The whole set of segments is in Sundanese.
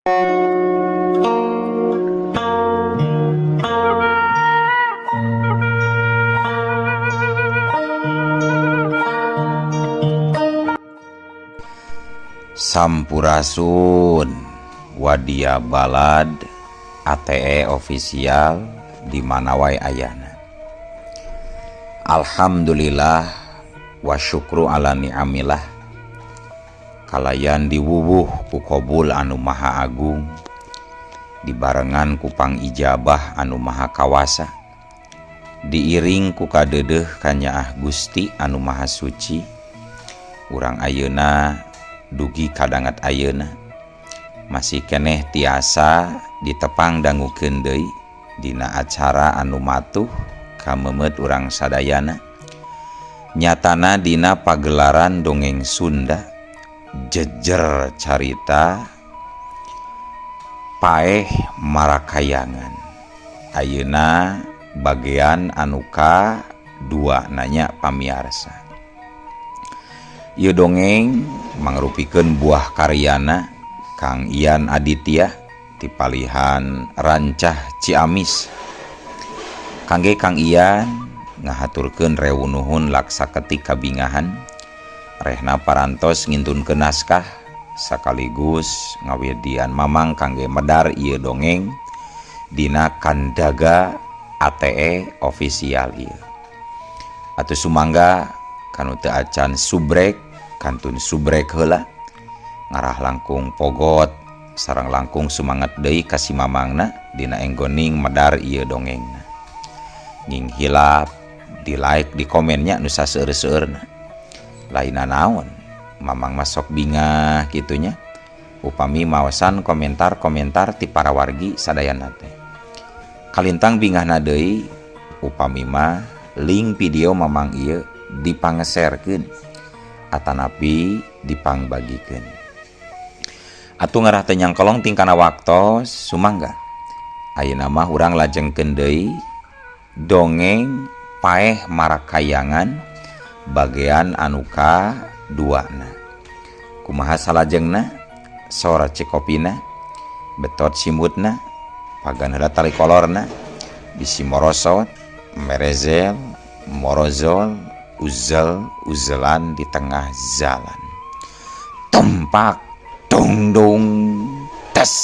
Sampurasun Wadia Balad ATE official di mana wae ayana. Alhamdulillah wa syukru ala ni'amillah kalayan diwuwuh ku qobul anu maha agung dibarengan ku pangijabah anu maha kawasa diiring ku kadeudeuh kanyaah Gusti anu maha suci. Urang ayeuna dugi kadangat ayeuna masih keneh tiasa ditepang dangukeun deui dina acara anu matuh kamemet urang sadayana nyatana dina pagelaran dongeng Sunda jejer carita Paeh Marakayangan. Ayeuna bagian anu ka-2 nanya pamiarsa. Ieu dongeng mangrupikeun buah karyana Kang Ian Aditya ti palihan Rancah Ciamis. Kangge Kang Ian ngahaturkeun rewu nuhun laksa ketik kabingahan rehna parantos ngintunkeun naskah sakaligus ngawedian mamang kangge medar ieu dongeng dina Kandaga ATE official ieu. Atuh sumangga kanu teu acan subrek kantun subrek heula ngarah langkung pogot sareng langkung sumanget deui ka si mamangna dina enggoning medar ieu dongengna. Nging hilap di like di komennya nu saseueur-seueurna. Laina naon mamang masok bingah kitunya upami maosan komentar-komentar ti para wargi sadayana teh. Kalintang bingahna deui upami mah link video mamang ieu dipangserkeun atanapi dipangbagikeun. Atuh ngarah teu nyangkolong tingkana waktos sumangga ayeuna mah urang lajengkeun deui dongeng Paeh Marakayangan bagian anu ka-2 na. Kumaha salajengna sora cekopina betot simutna pagan heula tali kolorna bisi morosot merezel morozol uzel-uzelan di tengah jalan. Tempak dong dong tes.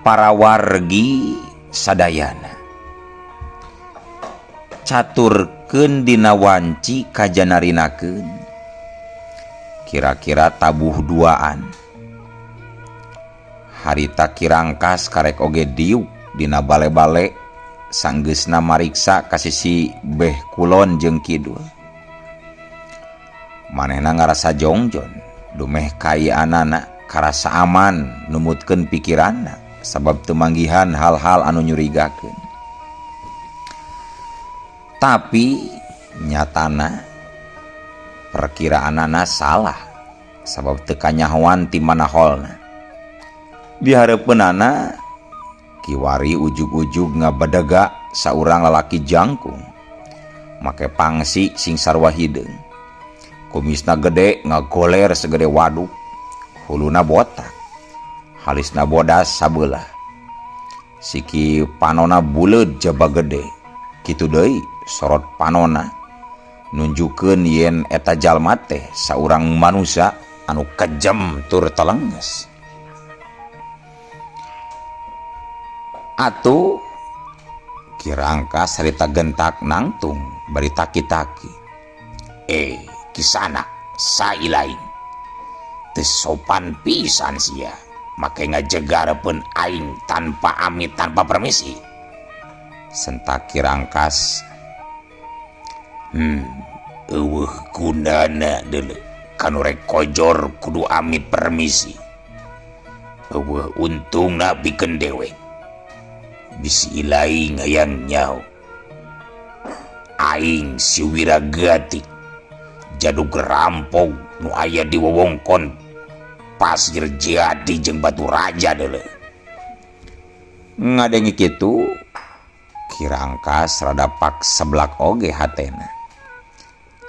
Para wargi sadayana caturkeun dina wanci kajanarinakeun kira-kira tabuh 2an harita kirangkas karek oge diuk dina bale-bale sanggeusna mariksa ka sisi beh kulon jeung kidul. Manehna ngarasa jongjon dumeh kaianana karasa aman numutkeun pikiranna sabab teu manggihan hal-hal anu nyurigakeun. Tapi nyatana perkiraanana salah sabab teu kanyahoan ti manaholna. Dihareupeunana kiwari ujug-ujug ngabadega saurang lalaki jangkung make pangsi sing sarua hideung. Kumisna gede ngagoler segede waduk, huluna botak, halisna bodas sabelah. Siki panona buleud jaba gede. Kitu deui sorot panona nunjukeun yen eta jalma teh saurang manusia anu kejam tur telenges. Atuh kirangkas harita gentak nangtung bari taki-taki. Kisana sailaing teu sopan pisan sia make ngajegarepeun aing tanpa amit tanpa permisi. Sentak kirangkas eueuh gunana deuleu kanu rek kojor kudu amit permisi. Eueuh untungna bikeun dewek bisi ilaing hayang nyao. aing si Wiragati jadug rampog nu aya di wewengkon Pasir Jadi jeung Batu Raja deuleu. Ngadengi kitu Kirangkas rada pak seblak oge hatena.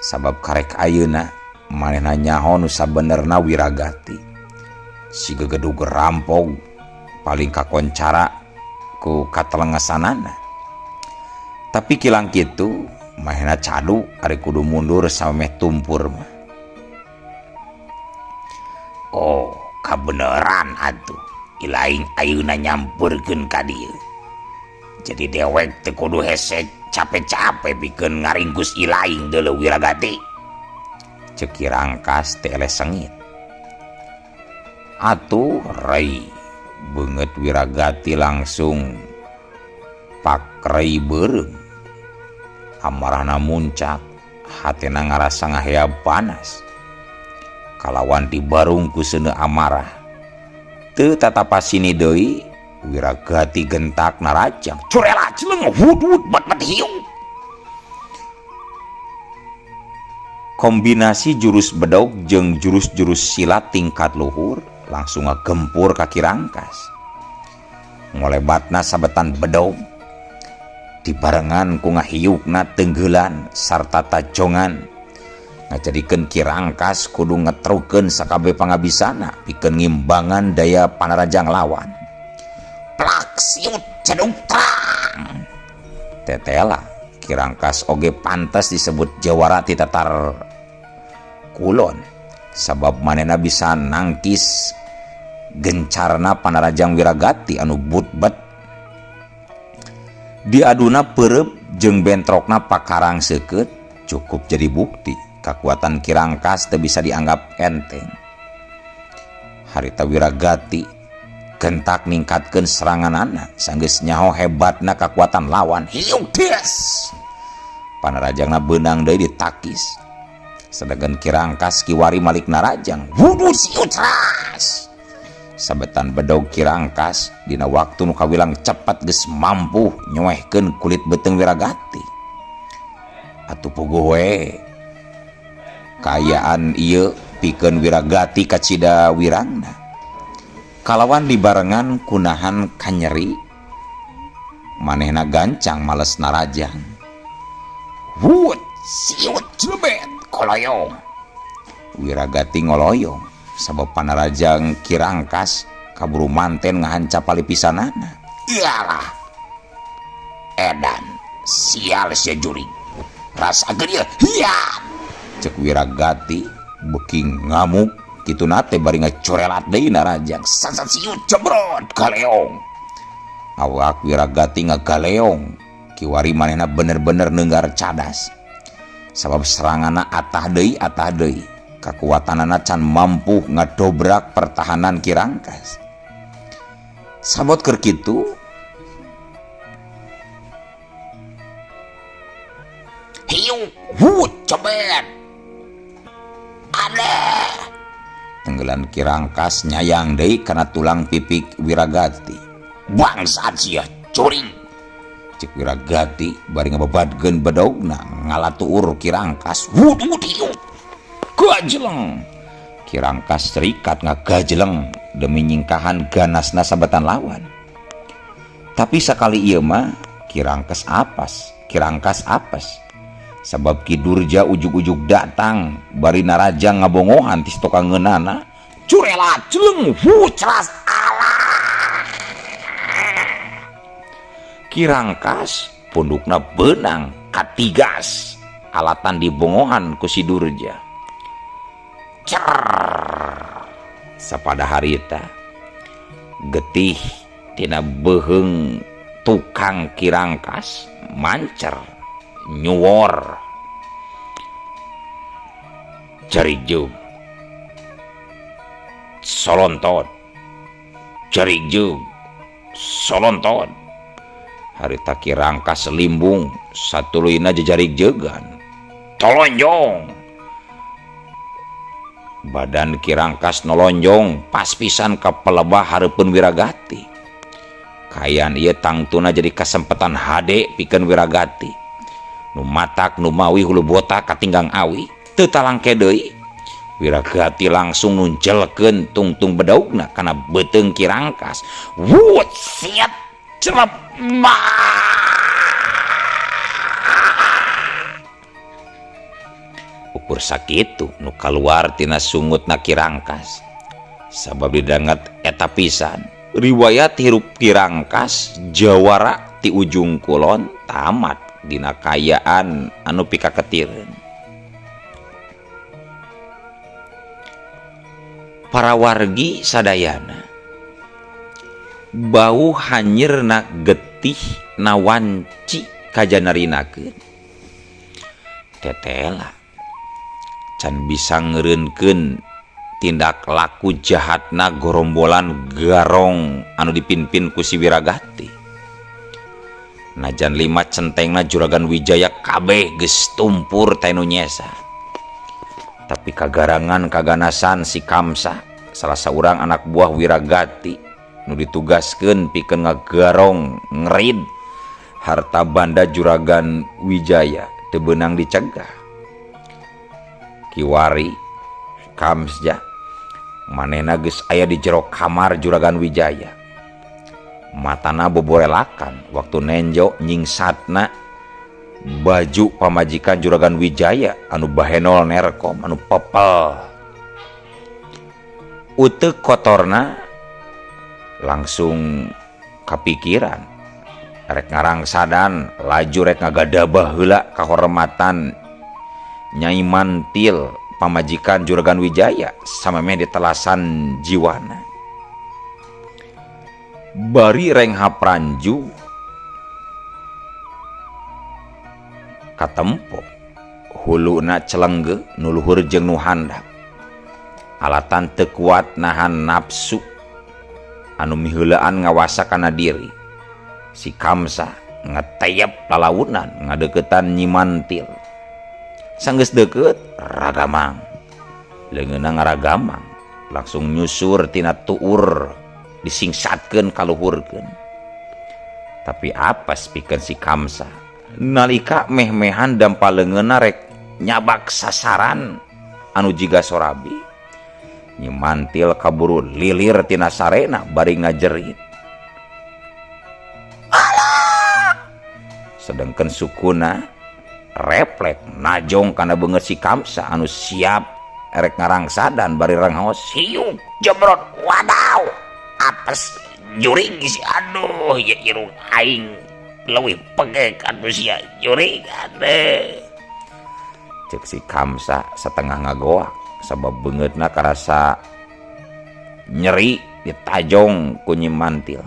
Sabab karek ayeuna manehna nyaho nu sabenerna Wiragati. Si gegedug rampog paling kakoncara ku katelengesanana. Tapi kilang kitu manehna cadu ari kudu mundur sameh tumpur mah. Oh, kabeneran atuh. Ilaing ayeuna nyampeurkeun ka dieu. Jadi dewek teu kudu hese capek-capek pikeun ngaringkus ilaing deuleu Wiragati. Ceuk Kirangkas teh eleh sengit. Atuh rei beungeut Wiragati langsung pakrei beureum. Amarahna muncak, hatena ngarasa ngaheab panas. Kalawan dibarung ku seuneu amarah teu tatapasini deui Wiragati gentak narajang curela celeng wud bat hiung. Kombinasi jurus bedog jeung jurus-jurus silat tingkat luhur langsung ngagempur ka Kirangkas. Ngolebatna sabetan bedog dibarengan ku ngahiukna tenggeulan sarta tajongan ngajadikeun Kirangkas kudu ngetrukeun sakabeh pangabisana pikeun ngimbangan daya panarajang lawan. Plak siut cedung trang. Tetela Kirangkas oge pantas disebut jawara ti Tatar Kulon sabab manehna bisa nangkis gencarna panarajang Wiragati anu butbet. Diaduna peureup jeung bentrokna pakarang seukeut cukup jadi bukti kakuatan Kirangkas teu bisa dianggap enteng. Harita Wiragati gentak ningkatkeun seranganana sanggeus nyaho hebatna kakuatan lawan. Hiung des. Panarajangna beunang deui ditakis. Sedangkan Kirangkas kiwari malik narajang. Wudu siut ras. Sabetan bedog Kirangkas dina waktu nu kawilang cepat geus mampu nyoehkeun kulit beuteung Wiragati. Atuh puguh we kayaan ieu pikeun Wiragati kacida wirangna. Kalawan dibarengan kunahan kanyeri manehna gancang males narajang. Wut siut jebet koloyong. Wiragati ngoloyong sabab panarajang Kirangkas kaburu manten ngahancap palipisanana. Iyalah edan sial sia jurig rasakeun ieu hiat. Cek Wiragati beuki ngamuk kitu nate bari ngacorelat deui narajang sansat siut jebrot galeong. Awak Wiragati ngagaleong kiwari manehna bener-bener neunggar cadas sabab seranganna atah deui kakuatanana can mampu ngadobrak pertahanan Kirangkas. Sabot keur kitu hiu wut cobet ada tenggelan Kirangkas nyayang deui kana tulang pipik Wiragati. Bangsat sia curing. Cek Wiragati bari ngababadkeun bedogna ngalatuur Kirangkas. Wut hiu gajeleng. Kirangkas terikat ngagajeleng demi nyingkahan ganasna sabetan lawan. Tapi sakali ieu mah Kirangkas apes. Sabab Ki Durja ujug-ujug datang bari narajang ngabongohan ti stokangeunana. Curela celeng hucras alah. Kirangkas pundukna beunang katigas alatan dibongohan ku si Durja. Cer. Sapada harita getih tina beheung tukang Kirangkas mancer nyuwor carigjug solontot harita Kirangkas limbung satuluyna jajarigjegan tolonjong. Badan Kirangkas nolonjong pas pisan ka pelebah hareupeun Wiragati. Kayaan ieu tangtuna jadi kesempatan hade pikeun Wiragati. nu matak nu mawi hulu botak katinggang awi teu talangke deui. Wiragati langsung nuncelkeun tungtung bedaugna kana beuteung Kirangkas. Wut siap cerep. Ukur sakitu nu kaluar tina sungutna Kirangkas. Sabab didanget eta pisan riwayat hirup Kirangkas jawara ti ujung kulon tamat dina kayaan anu pikaketireun. Para wargi sadayana bau hanyirna getih nawanci kajanarinakeun. Tetela can bisa ngeureunkeun tindak laku jahatna gorombolan garong anu dipimpin ku si Wiragati. Najan 5 centengna Juragan Wijaya kabeh geus tumpur teh nu nyesa. Tapi kagarangan kaganasan si Kamsa, salah seorang anak buah Wiragati nu ditugaskeun pikeun ngagarong ngerid harta banda Juragan Wijaya teu beunang dicegah. Kiwari Kamsja manehna geus aya di jero kamar Juragan Wijaya. Matana boborelakan waktu nenjo nyingsatna baju pamajikan Juragan Wijaya anu bahenol nerkom anu pepel. Uteuk kotorna langsung kapikiran rek ngarangsadan laju rek ngagadabah heula kahormatan Nyai Mantil pamajikan Juragan Wijaya samemeh ditelasan jiwana. Bari reng hapranju katempo huluna celengge nu luhur jeung nu handap. Alatan teu kuat nahan nafsu anu miheulaan ngawasa kana diri. Si Kamsa ngeteyep lalaunan ngadeuketan Nyi Mantil. Sanggeus deukeut ragamang leungeunna ngaragamang langsung nyusur tina tuur disingsatkeun kaluhurkeun. Tapi apes pikeun si Kamsa nalika meh-mehan dampaleungeunna rek nyabak sasaran anu jiga sorabi. Nyi Mantil kaburu lilir tina sarena bari ngajerit, "Alah!" Sedengkeun sukuna reflek najong kana beungeut si Kamsa anu siap erek ngarangsadan bari rengaos, "Hiuk jemrot, wadaw apes jurig si aduh ya irung aing leuwih pegek atuh sia jurig ade." Cek si Kamsa setengah ngagoak sabab beungeutna karasa nyeri ditajong ku Nyi Mantil.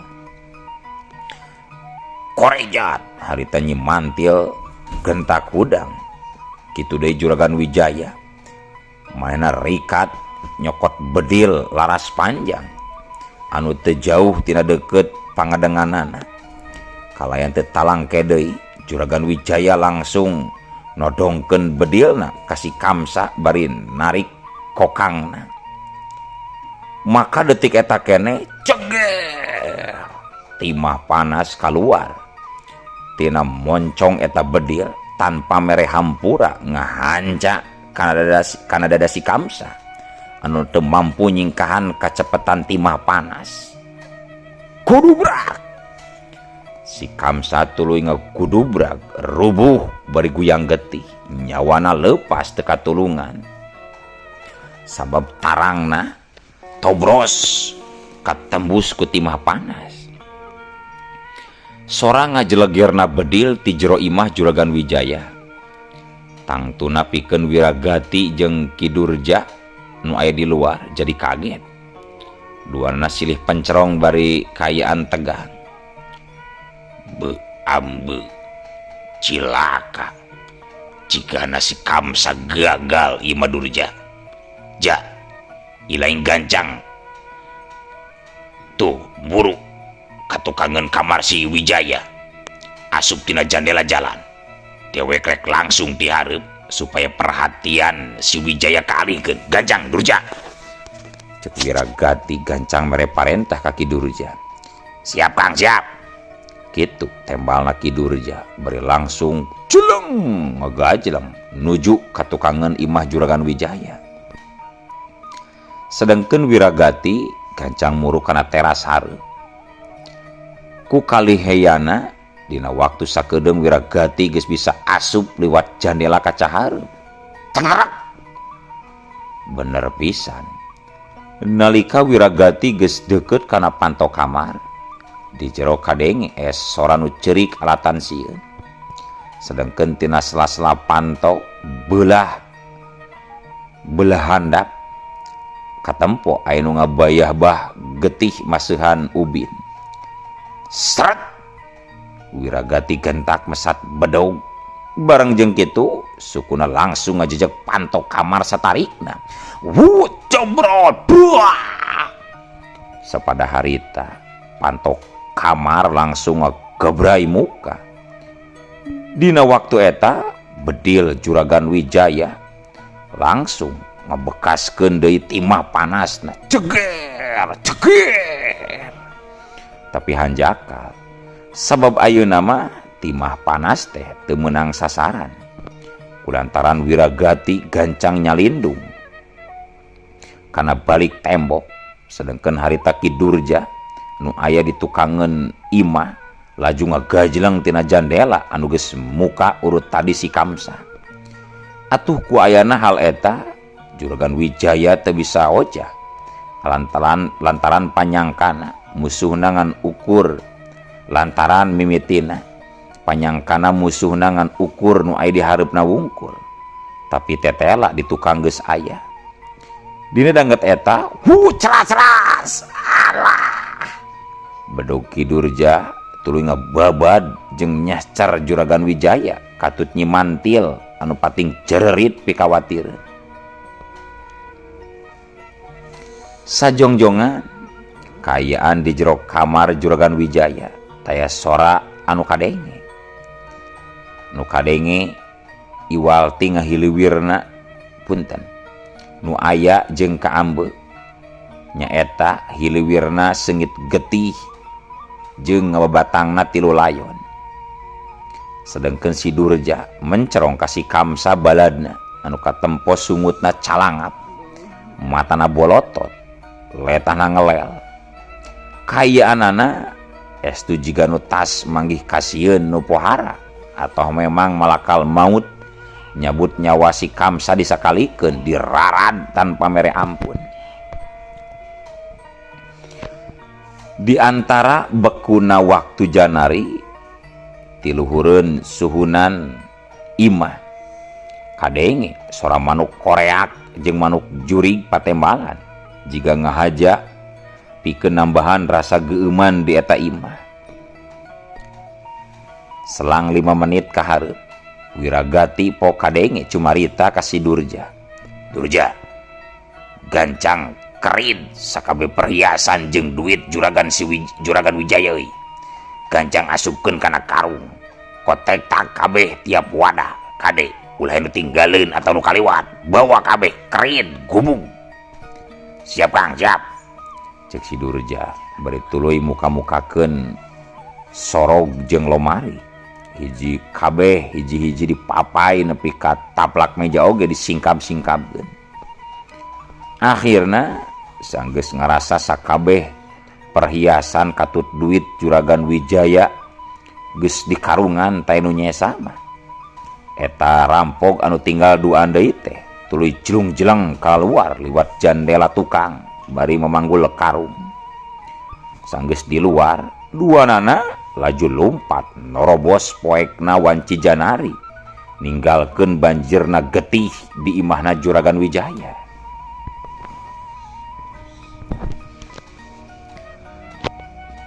Korejat harita Nyi Mantil gentak hudang kitu deui Juragan Wijaya manehna rikat nyokot bedil laras panjang anu teu jauh tina deukeut pangadenganana. Kalayan teu talangke deui Juragan Wijaya langsung nodongkeun bedilna ka si Kamsa bari narik kokangna. Maka detik eta keneh ceger timah panas kaluar tina moncong eta bedil tanpa mere hampura ngahanca kana dada si Kamsa anu teu mampu nyingkahan kacepetan timah panas. Kudubrak! Si Kamsa tuluy ngakudubrak rubuh bari guyang getih, nyawana leupas teu katulungan. Sabab tarangna tobros katembus ku timah panas. Sorang ngajelegerna bedil ti jero imah Juragan Wijaya. Tangtuna pikeun Wiragati jeung Ki Durja nu aya di luar jadi kaget. Duana silih pencerong bari kayaan tegang. Be ambe cilaka jigana si Kamsa gagal ieu mah Durja. Ja ilaing gancang tuh buru katukangan kamar si Wijaya asup tina jandela jalan dewek rek langsung dihareup supaya perhatian si Wijaya kaalihkeun. Gancang Durja, cek Wiragati gancang mere parentah kaki Durja. Siap Kang, siap. Kitu tembalna Ki Durja bari langsung culeng ngagajleng nuju ka tukangan imah Juragan Wijaya. Sedengkeun Wiragati gancang muru kana teras hareup. Ku kaliheyana dina waktu sakedeung Wiragati geus bisa asup liwat jandela kaca hareup. Tengrak. Bener pisan. Nalika Wiragati geus deukeut kana panto kamar, di jero kadenge sora nu ceurik alatan sieun. Sedengkeun tina sela-sela panto belah handap katempo aya nu ngabayah bah getih maseuhan ubin. Sret! Wiragati gentak mesat bedog. Bareng jeung kitu sukuna langsung ngajejeg panto kamar satarikna. Cobrot! Buah! Sapada harita panto kamar langsung ngegebrai muka. Dina waktu eta bedil Juragan Wijaya langsung ngabekaskeun deui timah panasna. Ceger! Tapi hanjakal sabab ayeuna mah timah panas teh teu meunang sasaran. Kulantaran Wiragati gancang nyalindung kana balik tembok, sedengkeun harita Ki Durja nu aya di tukangan imah laju ngagajleng tina jandela anu geus muka urut tadi si Kamsa. Atuh ku ayana hal eta Juragan Wijaya teu bisa ojah lantaran panyangkana musuhna ngan ukur, lantaran mimitina panyangkana musuhna ngan ukur nu aya di hareupna wungkul, tapi tetela di tukang geus aya. Dina danget eta ceras alah bedog Ki Durja tuluy ngababad jeung nyascar Juragan Wijaya katut nyimantil anu pating jererit pikawatir. Sajongjongan kaayaan di jero kamar Juragan Wijaya taya sora anu kadenge. Nu kadenge iwalti ngahiliwirna punten nu aya jeung kaambe nyaeta hiliwirna seungit getih jeung ngababatangna tilu layon. Sedengkeun si Durja mencerong ka si Kamsa baladna anu katempo sungutna calangap, matana bolotot, letahna ngelel. Kayaanana estu jiga nu tas manggih kasieun nu pohara atau memang malakal maut nyabut nyawa si Kamsa disakalikeun dirarad tanpa mere ampun. Di antara bekuna waktu janari tiluhureun suhunan imah kadenge sora manuk koreak jeung manuk jurig patembalan jiga ngahaja pikeun nambahan rasa geuman di eta imah. Selang 5 menit ka hareup Wiragati po kadenge cumarita ka si Durja. Durja, gancang kerin sakabe perhiasan jeung duit Juragan Wijaya euy. Gancang asupkeun kana karung. Kotek tak kabeh tiap wadah kade ulah nu tinggaleun atau nu kaliwat. Bawa kabeh kerin gubung. Siap Kang, siap. Cek si Durja bari tuluy muka-mukakeun sorog jeung lomari. Hiji kabeh hiji-hiji dipapai nepi ka taplak meja oge disingkap-singkapkeun. Akhirna sanggeus ngarasa sakabeh perhiasan katut duit Juragan Wijaya geus di karungan tae nu nyesa mah. Eta rampok anu tinggal duaan deui teh tuluy jelung-jeleng kaluar liwat jandela tukang bari memanggul karung. Sanggeus di luar duanana laju lompat norobos poekna wanci janari ninggalkeun banjirna getih di imahna Juragan Wijaya.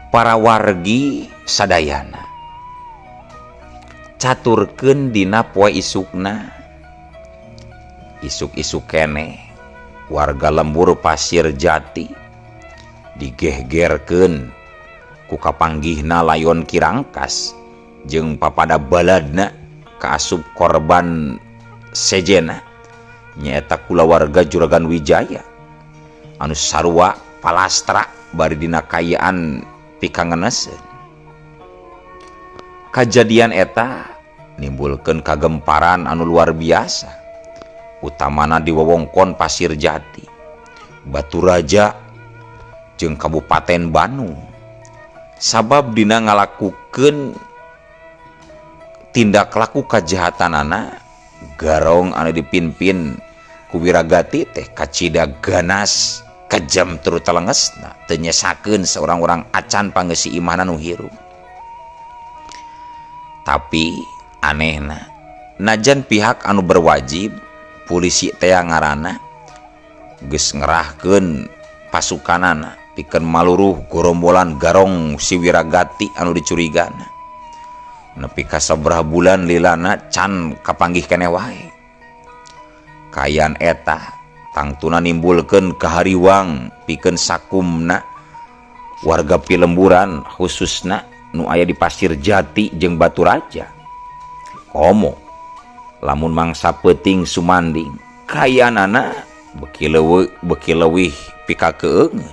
Para wargi sadayana caturkeun dina poe isukna. Isuk-isuk kene warga lembur Pasir Jati digehgerkeun ku kapanggihna layon Kirangkas jeung papada baladna kaasup korban sejena nyaeta kulawarga Juragan Wijaya anu sarua palastra bari dina kayaan pikangeneseun. Kajadian eta nimbulkeun kagemparan anu luar biasa, utamana di wewengkon Pasir Jati, Baturaja jeung Kabupaten Bandung. Sabab dina ngalakukeun tindak laku kajahatanana garong anu dipimpin ku Wiragati teh kacida ganas kejam tur telengesna teu nyesakeun seorang-orang acan panggesi imahna nu hirup. Tapi anehna, najan pihak anu berwajib polisi teh ngaranna geus ngerahkeun pasukanana pikeun maluruh gorombolan garong si Wiragati anu dicurigana. Nepi ka sabaraha bulan lilana can kapanggih keneh wae. Kayan eta tangtuna nimbulkeun kahariwang pikeun sakumna warga Pilemburan, khususna nu aya di Pasir Jati jeung Baturaja. Komo lamun mangsa peuting sumanding kayanana beki leuwih pikakeungeun.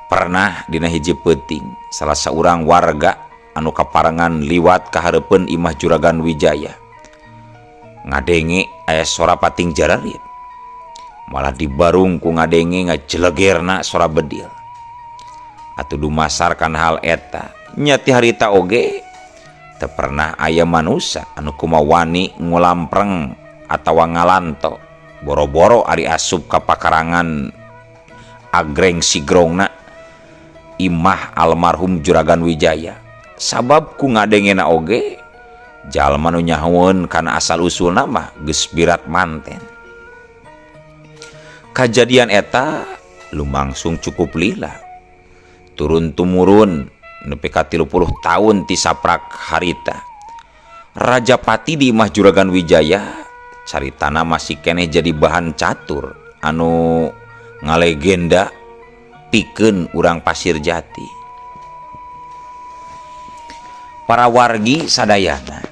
Pernah dina hiji peuting salah saurang warga anu kaparengan liwat ka hareupeun imah Juragan Wijaya ngadenge aya sora pating jararit, malah dibarung ku ngadenge ngajelegerna sora bedil. Atuh dumasarkan hal eta nya ti harita oge teu pernah aya manusia anu kumaha wani ngulampreng atawa ngalanto boro-boro ari asup ka pakarangan agreng sigrongna imah almarhum Juragan Wijaya. Sabab ku ngadengena oge jalma nu nyahoeun kana asal usulna mah geus birat manten. Kajadian eta lumangsung cukup lila turun tumurun nepi ka 30 tahun ti saprak harita. Rajapati di imah Juragan Wijaya caritana masih keneh jadi bahan catur anu ngalegenda pikeun urang Pasir Jati. Para wargi sadayana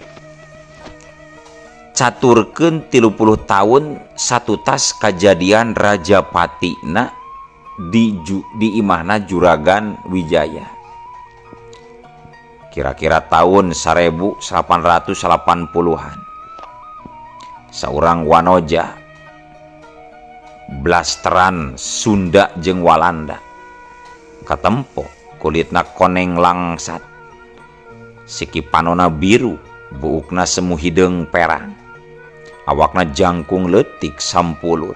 caturkeun 30 tahun satu tas kajadian Rajapatina di imahna Juragan Wijaya. Kira-kira tahun 1880-an. Saurang wanoja blasteran Sunda jeung Walanda katempo kulitna koneng langsat, sikipanona biru, buukna semu hideung perang, awakna jangkung leutik sampulur,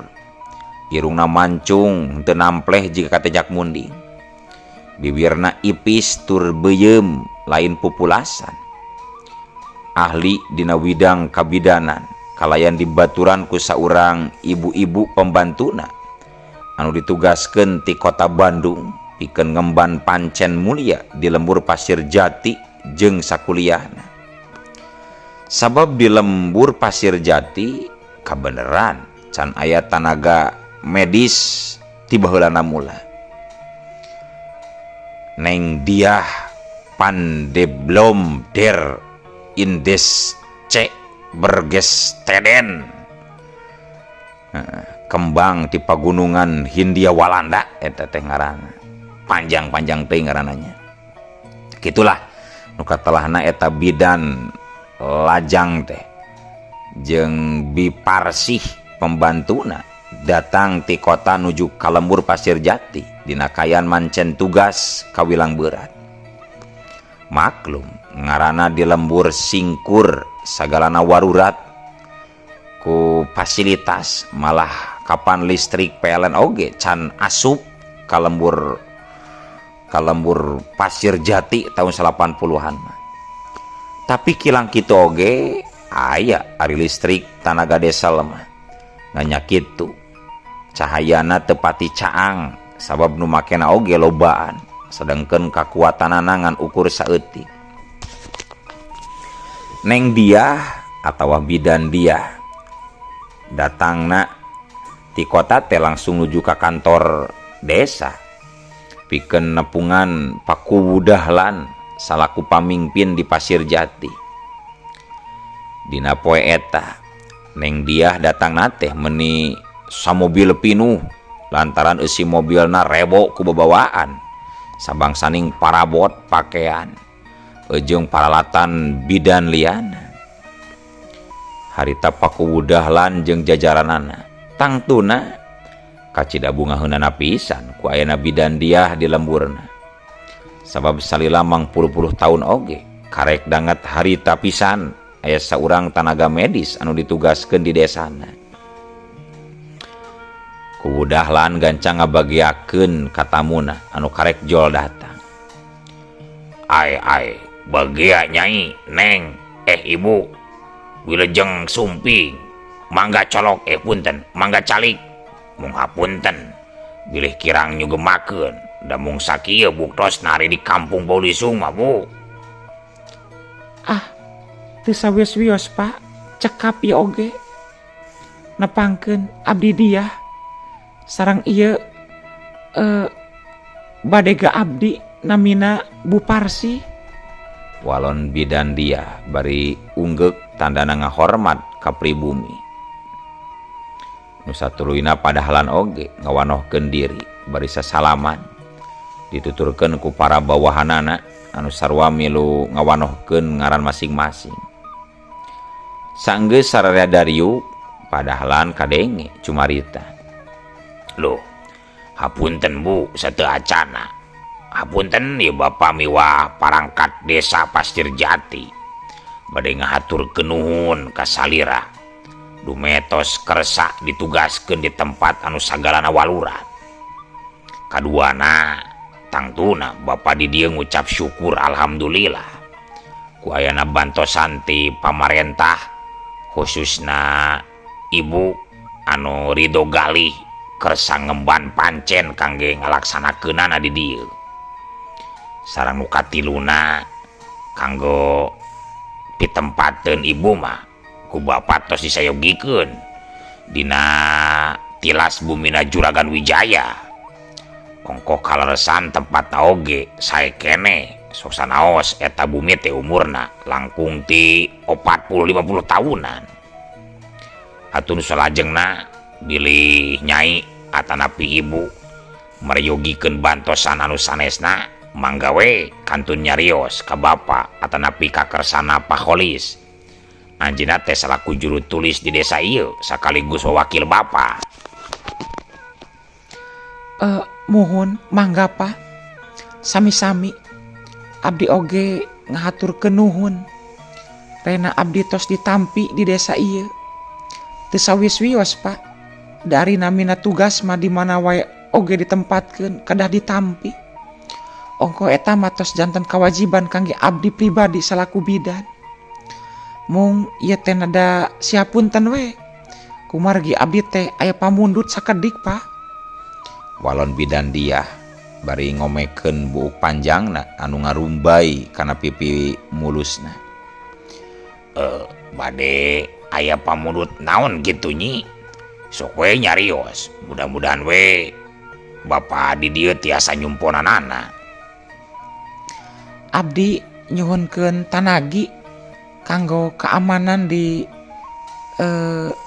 irungna mancung teu nampleh jika katejak munding, bibirna ipis tur beuyeum lain pupulasan. Ahli dina widang kabidanan kalayan dibaturan ku saurang ibu-ibu pembantuna anu ditugaskeun ti kota Bandung pikeun ngemban pancen mulia di lembur Pasir Jati jeung sakuliahna. Sabab di lembur Pasir Jati kabeneran can aya tanaga medis ti baheulana mula. Neng Diah Pandeblom der Indes C Bergesteden, kembang ti pagunungan Hindia Walanda eta teh ngaranna. Panjang-panjang teh ngarananya. Kitulah nu katelahna eta bidan lajang teh jeung Biparsih pembantuna datang ti kota nuju ka lembur Pasir Jati dina kayan mancen tugas kawilang berat. Maklum ngaranna di lembur singkur sagalana warurat ku fasilitas, malah kapan listrik PLN oge can asup ka lembur Pasir Jati tahun 80-an. Tapi kilang kitu oge aya ari listrik tanaga desa lemah. Nganya kitu cahayana teu pati caang sabab nu makena oge lobaan, sedengkeun kakuatanana ngan ukur saeutik. Neng Diah atawa bidan Diah datangna ti kota teh langsung nuju ka kantor desa pikeun nepungan pakuwudahlan salaku pamimpin di Pasir Jati. Dina poe eta Neng Diah datang teh meuni samobil pinuh lantaran eusi mobilna rebo ku babawaan sabangsaning parabot pakaian jeung paralatan bidan liana. Harita pakuwudahlan jeung jajaranana tangtuna kacida bungaheunana pisan ku ayana bidan diah di lemburna. Sabab salila mang puluh-puluh tahun oge karek danget harita pisan aya saurang tenaga medis anu ditugaskeun di desana. Kuwudahlan gancang ngabagiakeun ka tamuna anu karek jol datang. Ai bagia nyai neng ibu wilujeng sumping mangga colok punten mangga calik mung hapunten bilih kirang nyugemakeun da mung sakieu buktos nari di kampung Baulisung mah Bu. Teu sawios-wios Pak, cekap ieu oge nepangkeun abdi diah sareng ieu badega abdi namina Bu Parsi. Walon bidan diah bari unggek tandana ngahormat ka pribumi. Nu satuluyna padahalan oge ngawanohkeun diri bari sasalaman dituturkeun ku para bawahanana anu sarua milu ngawanohkeun ngaran masing-masing. Sanggeus sararea dariuk padahalan kadenge cumarita. Loh, hapunten Bu sateu acana. Hapunten ya Bapak miwah parangkat desa Pastir Jati bade ngahaturkeun nuhun ka salira dumetos kersa ditugaskeun di tempat anu sagalana walurat. Kaduana tangtuna Bapak di dieu ngucap syukur alhamdulillah ku ayana bantosan ti pamarentah khususna Ibu anu Ridho Galih kersa ngemban pancen kangge ngalaksanakeunana di dieu. Sareng nu katiluna kanggo pitempateun Ibu mah ku Bapak tos disayogikeun dina tilas bumina Juragan Wijaya. Ongko kaleresan tempatna oge sae kene sok sanaos eta bumi teh umurna langkung ti 40-50 tahunan. Atun salajengna bilih nyai atanapi Ibu mereyogikeun bantosan anu sanesna manggawe kantun nyarios ka Bapak atanapi ka kersana Pak Kholis. Anjeunna teh salaku juru tulis di desa ieu sakaligus wakil Bapak. Mohon mangga Pak. Sami-sami abdi oge ngahaturkeun nuhun. Rena abdi tos ditampi di desa ieu. Teu sawios-wios Pak. Dari namina tugas mah di mana wae oge ditempatkeun kedah ditampi. Ongko eta matos janten kewajiban kangge abdi pribadi salaku bidan. Mung ieu teh nada siapunten we. Kumargi abdi teh aya pamundut sakedik Pak. Walon bidan diah bari ngomekeun buuk panjangna anu ngarumbai kana pipi mulusna. Bade aya pamundut naon gitu nyi? Sok we nyarios. Mudah-mudahan we Bapak di dieu tiasa nyumponanana. Abdi nyuhunkeun tanagi kanggo keamanan di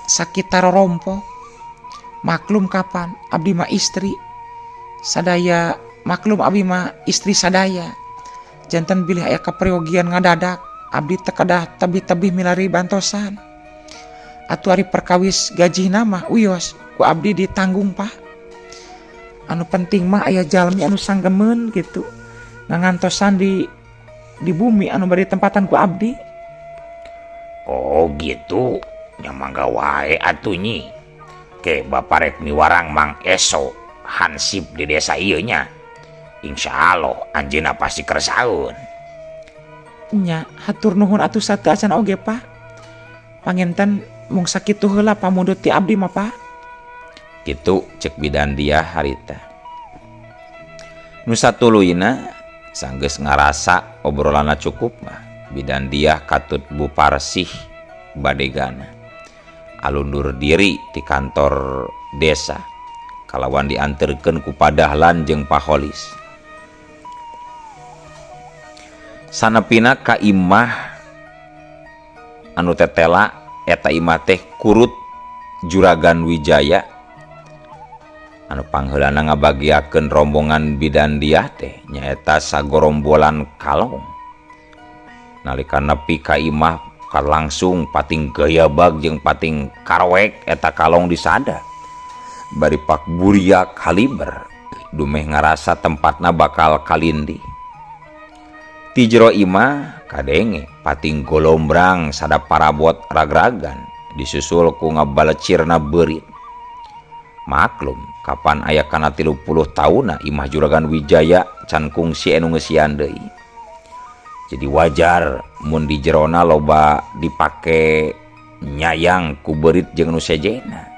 sakitar Rompo. Maklum kapan abdi mah istri sadaya, maklum abdi mah istri sadaya. Janten bilih aya kapriogian ngadadak abdi teu kedah tebih-tebih milari bantosan. Atuh ari perkawis gaji nama uyos ku abdi ditanggung Pak. Anu penting mah aya jalmi anu sanggemeun gitu ngantosan di bumi anu bari tempatan ku abdi. Oh gitu, nya mangga wae atuh nyi. Ke Bapak rek miwarang Mang Eso hansip di desa ieu nya. Insyaallah anjeunna pasti kersaeun. Nya hatur nuhun atuh sateu acan oge Pak. Pangenten mung sakitu heula pamundut ti abdi mah Pak. Kitu cek bidan diah harita. Nu satuluyna sanggeus ngarasa obrolanna cukup mah bidan diah katut Bu Parsih badegana alundur diri di kantor desa kalawan dianterkeun ku Padahlan jeung Pak Kholis. Sanepina ka imah anu tetela eta imah teh kurut Juragan Wijaya anu pangheulana ngabagiakeun rombongan bidan diah teh nyaeta sagorombolan kalong nalika nepi ka imah ka langsung pating gayabag jeung pating karwek eta kalong disada bari pak buriak kaliber dumeh ngarasa tempatna bakal kalindi. Ti jero imah kadenge pating golombrang sada parabot ragragan disusul ku ngabalecirna beurit. Maklum kapan aya kana 30 tauna imah Juragan Wijaya can kungsi anu ngeusian deui. Jadi wajar mun di jerona loba dipake nyayang ku beurit jeung nu sejena.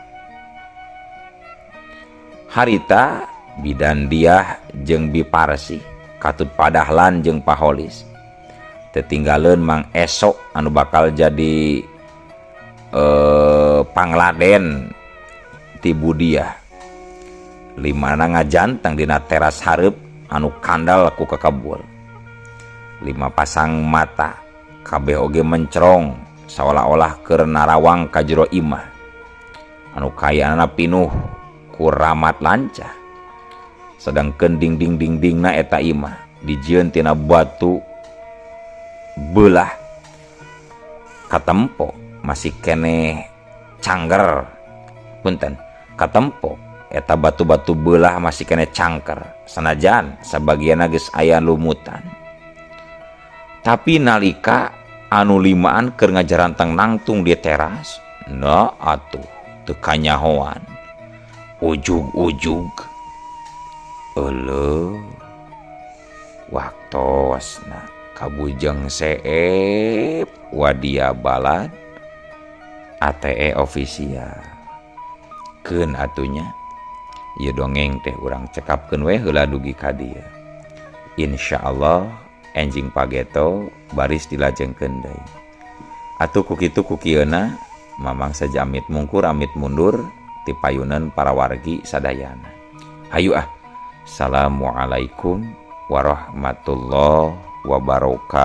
Harita bidan Diah jeung Biparsi katut padahlan jeung Paholis. Tetinggaleun Mang Esok anu bakal jadi pangladen ti Budiah. Limana ngajanteng dina teras hareup anu kandal ku kakabul. 5 pasang mata kabeh oge mencerong seolah-olah keur narawang ka jero imah anu kayanana pinuh ku ramat lancah. Sedangkeun dingding-dingdingna eta imah dijieun tina batu beulah katempo masih keneh cangger. Punten, katempo eta batu-batu beulah masih keneh cangker sanajan sabagianna geus aya lumutan. Tapi nalika anu limaan keur ngajaranteng nangtung di teras, na atuh teu kanyahoan. Ujug-ujug. Euleuh. Waktosna kabujeng seep wadia balad ATE ofisial. Keun atunya. Ieu dongeng teh urang cekapkeun we heula dugi ka dieu. Insyaallah enjing pageto baris dilajengkeun deui. Atuh ku kitu ku kieuna mamang saja amit mungkur amit mundur ti payunan para wargi sadayana. Hayu ah. Assalamualaikum warahmatullahi wabarakatuh.